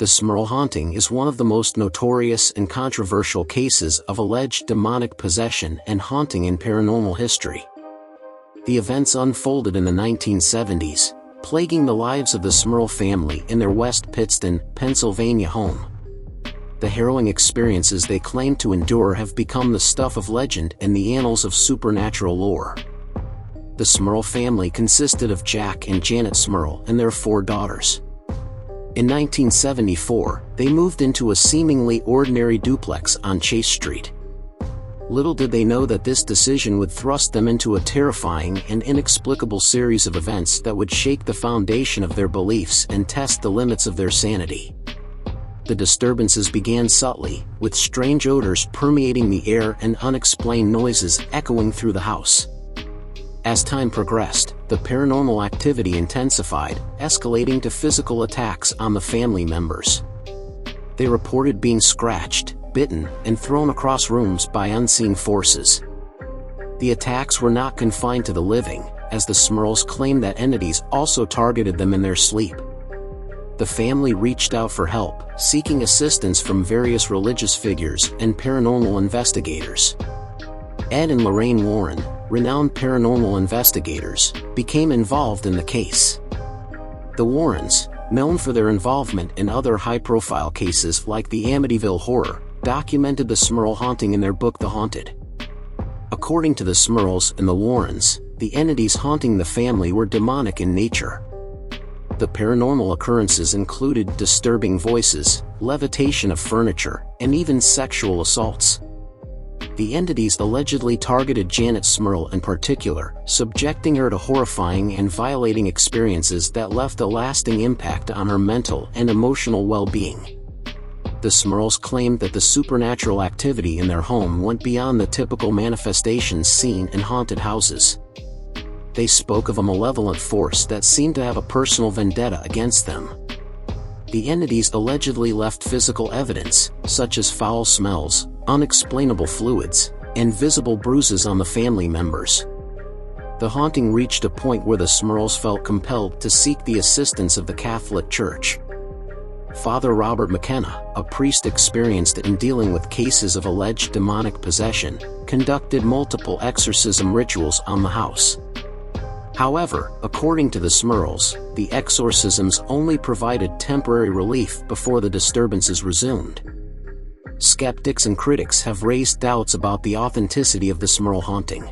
The Smurl haunting is one of the most notorious and controversial cases of alleged demonic possession and haunting in paranormal history. The events unfolded in the 1970s, plaguing the lives of the Smurl family in their West Pittston, Pennsylvania home. The harrowing experiences they claim to endure have become the stuff of legend in the annals of supernatural lore. The Smurl family consisted of Jack and Janet Smurl and their 4 daughters. In 1974, they moved into a seemingly ordinary duplex on Chase Street. Little did they know that this decision would thrust them into a terrifying and inexplicable series of events that would shake the foundation of their beliefs and test the limits of their sanity. The disturbances began subtly, with strange odors permeating the air and unexplained noises echoing through the house. As time progressed, the paranormal activity intensified, escalating to physical attacks on the family members. They reported being scratched, bitten, and thrown across rooms by unseen forces. The attacks were not confined to the living, as the Smurls claimed that entities also targeted them in their sleep. The family reached out for help, seeking assistance from various religious figures and paranormal investigators. Ed and Lorraine Warren, renowned paranormal investigators, became involved in the case. The Warrens, known for their involvement in other high-profile cases like the Amityville Horror, documented the Smurl haunting in their book The Haunted. According to the Smurls and the Warrens, the entities haunting the family were demonic in nature. The paranormal occurrences included disturbing voices, levitation of furniture, and even sexual assaults. The entities allegedly targeted Janet Smurl in particular, subjecting her to horrifying and violating experiences that left a lasting impact on her mental and emotional well-being. The Smurls claimed that the supernatural activity in their home went beyond the typical manifestations seen in haunted houses. They spoke of a malevolent force that seemed to have a personal vendetta against them. The entities allegedly left physical evidence, such as foul smells, unexplainable fluids, and visible bruises on the family members. The haunting reached a point where the Smurls felt compelled to seek the assistance of the Catholic Church. Father Robert McKenna, a priest experienced in dealing with cases of alleged demonic possession, conducted multiple exorcism rituals on the house. However, according to the Smurls, the exorcisms only provided temporary relief before the disturbances resumed. Skeptics and critics have raised doubts about the authenticity of the Smurl haunting.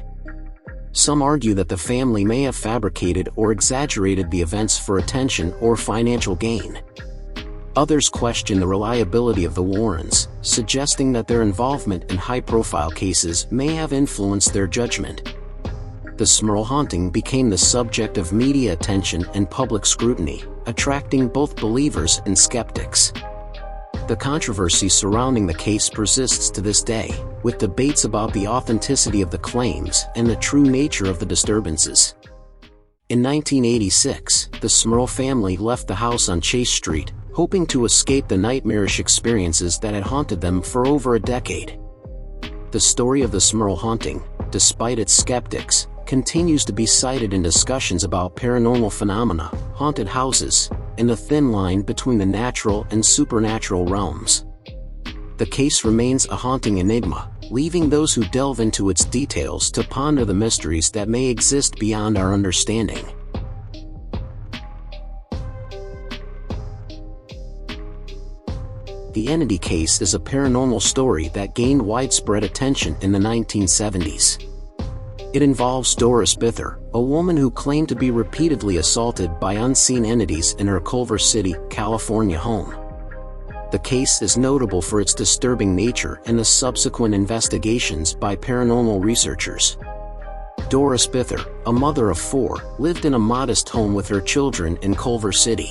Some argue that the family may have fabricated or exaggerated the events for attention or financial gain. Others question the reliability of the Warrens, suggesting that their involvement in high-profile cases may have influenced their judgment. The Smurl haunting became the subject of media attention and public scrutiny, attracting both believers and skeptics. The controversy surrounding the case persists to this day, with debates about the authenticity of the claims and the true nature of the disturbances. In 1986, the Smurl family left the house on Chase Street, hoping to escape the nightmarish experiences that had haunted them for over a decade. The story of the Smurl haunting, despite its skeptics, continues to be cited in discussions about paranormal phenomena, haunted houses, and the thin line between the natural and supernatural realms. The case remains a haunting enigma, leaving those who delve into its details to ponder the mysteries that may exist beyond our understanding. The Entity case is a paranormal story that gained widespread attention in the 1970s. It involves Doris Bither, a woman who claimed to be repeatedly assaulted by unseen entities in her Culver City, California home. The case is notable for its disturbing nature and the subsequent investigations by paranormal researchers. Doris Bither, a mother of 4, lived in a modest home with her children in Culver City.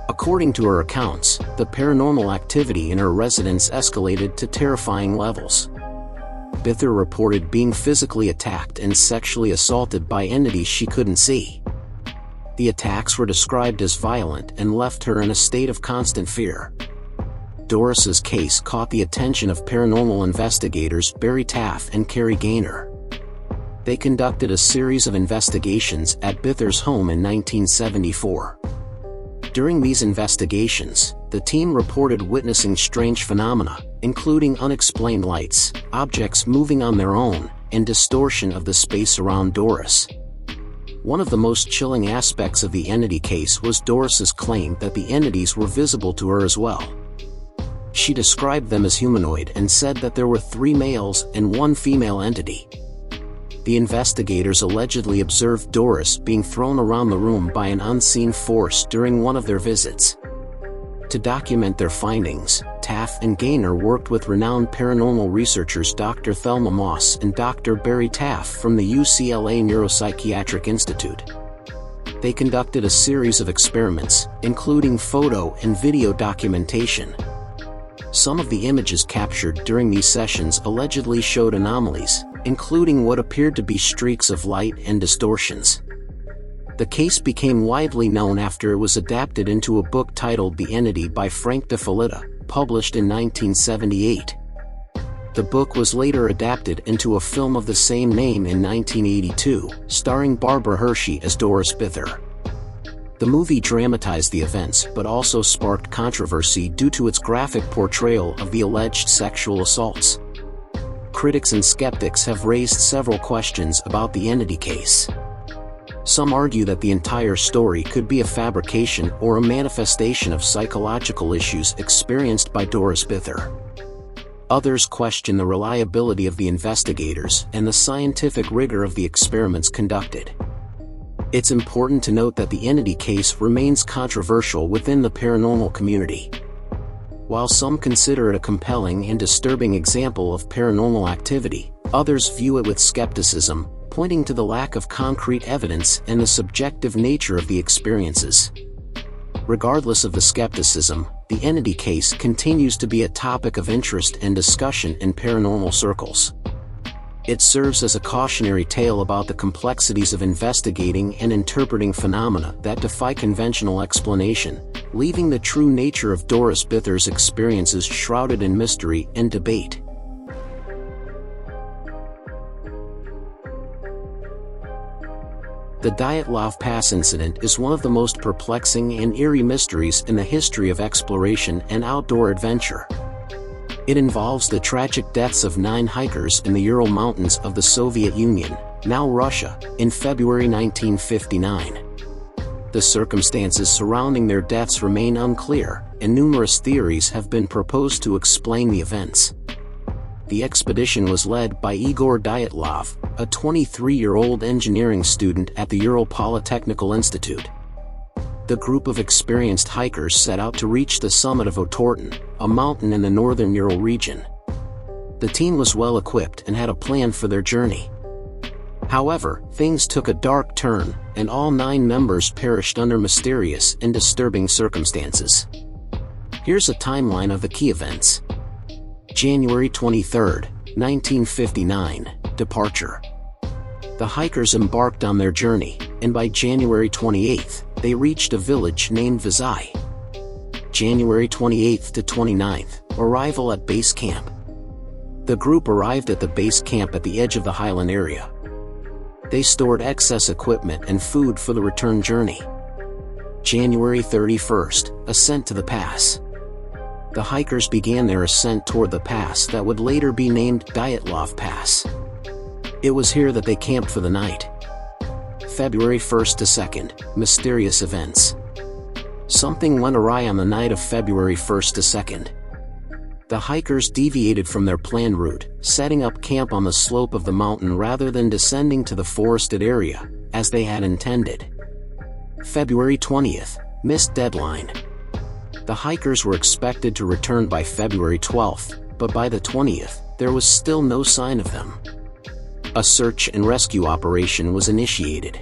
According to her accounts, the paranormal activity in her residence escalated to terrifying levels. Bither reported being physically attacked and sexually assaulted by entities she couldn't see. The attacks were described as violent and left her in a state of constant fear. Doris's case caught the attention of paranormal investigators Barry Taff and Carrie Gaynor. They conducted a series of investigations at Bither's home in 1974. During these investigations, The team reported witnessing strange phenomena, including unexplained lights, objects moving on their own, and distortion of the space around Doris. One of the most chilling aspects of the entity case was Doris's claim that the entities were visible to her as well. She described them as humanoid and said that there were 3 males and 1 female entity. The investigators allegedly observed Doris being thrown around the room by an unseen force during one of their visits. To document their findings, Taff and Gaynor worked with renowned paranormal researchers Dr. Thelma Moss and Dr. Barry Taff from the UCLA Neuropsychiatric Institute. They conducted a series of experiments, including photo and video documentation. Some of the images captured during these sessions allegedly showed anomalies, including what appeared to be streaks of light and distortions. The case became widely known after it was adapted into a book titled The Entity by Frank de Felitta, published in 1978. The book was later adapted into a film of the same name in 1982, starring Barbara Hershey as Doris Bither. The movie dramatized the events but also sparked controversy due to its graphic portrayal of the alleged sexual assaults. Critics and skeptics have raised several questions about the entity case. Some argue that the entire story could be a fabrication or a manifestation of psychological issues experienced by Doris Bither. Others question the reliability of the investigators and the scientific rigor of the experiments conducted. It's important to note that the entity case remains controversial within the paranormal community. While some consider it a compelling and disturbing example of paranormal activity, others view it with skepticism, pointing to the lack of concrete evidence and the subjective nature of the experiences. Regardless of the skepticism, the entity case continues to be a topic of interest and discussion in paranormal circles. It serves as a cautionary tale about the complexities of investigating and interpreting phenomena that defy conventional explanation, leaving the true nature of Doris Bither's experiences shrouded in mystery and debate. The Dyatlov Pass incident is one of the most perplexing and eerie mysteries in the history of exploration and outdoor adventure. It involves the tragic deaths of 9 hikers in the Ural Mountains of the Soviet Union, now Russia, in February 1959. The circumstances surrounding their deaths remain unclear, and numerous theories have been proposed to explain the events. The expedition was led by Igor Dyatlov, a 23-year-old engineering student at the Ural Polytechnical Institute. The group of experienced hikers set out to reach the summit of Otorten, a mountain in the northern Ural region. The team was well equipped and had a plan for their journey. However, things took a dark turn, and all 9 members perished under mysterious and disturbing circumstances. Here's a timeline of the key events. January 23, 1959, departure. The hikers embarked on their journey, and by January 28, they reached a village named Vizai. January 28 to 29th, arrival at base camp. The group arrived at the base camp at the edge of the highland area. They stored excess equipment and food for the return journey. January 31st, ascent to the pass. The hikers began their ascent toward the pass that would later be named Dyatlov Pass. It was here that they camped for the night. February 1st to 2nd, mysterious events. Something went awry on the night of February 1st to 2nd. The hikers deviated from their planned route, setting up camp on the slope of the mountain rather than descending to the forested area, as they had intended. February 20th, missed deadline. The hikers were expected to return by February 12th, but by the 20th, there was still no sign of them. A search and rescue operation was initiated.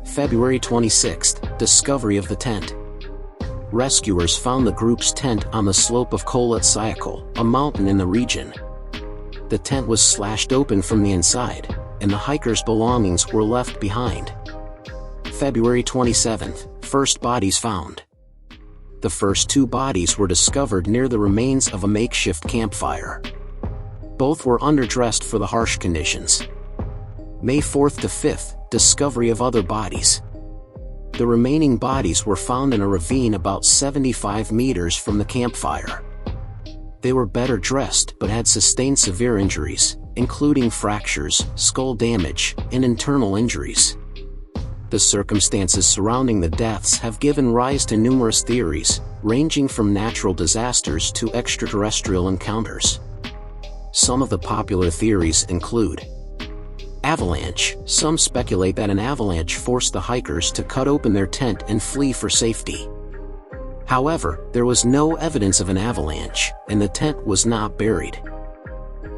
February 26th, discovery of the tent. Rescuers found the group's tent on the slope of Kholat Syakhl, a mountain in the region. The tent was slashed open from the inside, and the hikers' belongings were left behind. February 27th, first bodies found. The first 2 bodies were discovered near the remains of a makeshift campfire. Both were underdressed for the harsh conditions. May 4th to 5th, discovery of other bodies. The remaining bodies were found in a ravine about 75 meters from the campfire. They were better dressed but had sustained severe injuries, including fractures, skull damage, and internal injuries. The circumstances surrounding the deaths have given rise to numerous theories, ranging from natural disasters to extraterrestrial encounters. Some of the popular theories include avalanche. Some speculate that an avalanche forced the hikers to cut open their tent and flee for safety. However, there was no evidence of an avalanche, and the tent was not buried.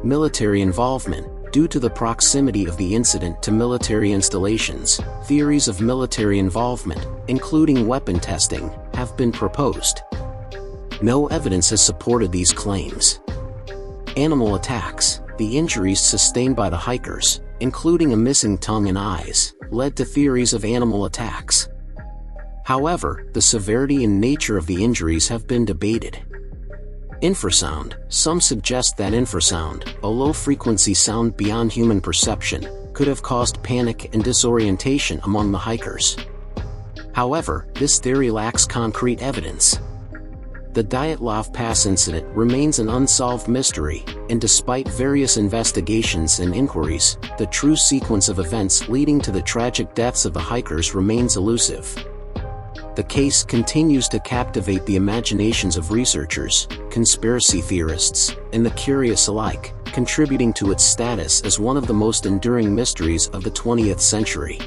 Military involvement. Due to the proximity of the incident to military installations, theories of military involvement, including weapon testing, have been proposed. No evidence has supported these claims. Animal attacks. The injuries sustained by the hikers, including a missing tongue and eyes, led to theories of animal attacks. However, the severity and nature of the injuries have been debated. Infrasound. Some suggest that infrasound, a low-frequency sound beyond human perception, could have caused panic and disorientation among the hikers. However, this theory lacks concrete evidence. The Dyatlov Pass incident remains an unsolved mystery, and despite various investigations and inquiries, the true sequence of events leading to the tragic deaths of the hikers remains elusive. The case continues to captivate the imaginations of researchers, conspiracy theorists, and the curious alike, contributing to its status as one of the most enduring mysteries of the 20th century.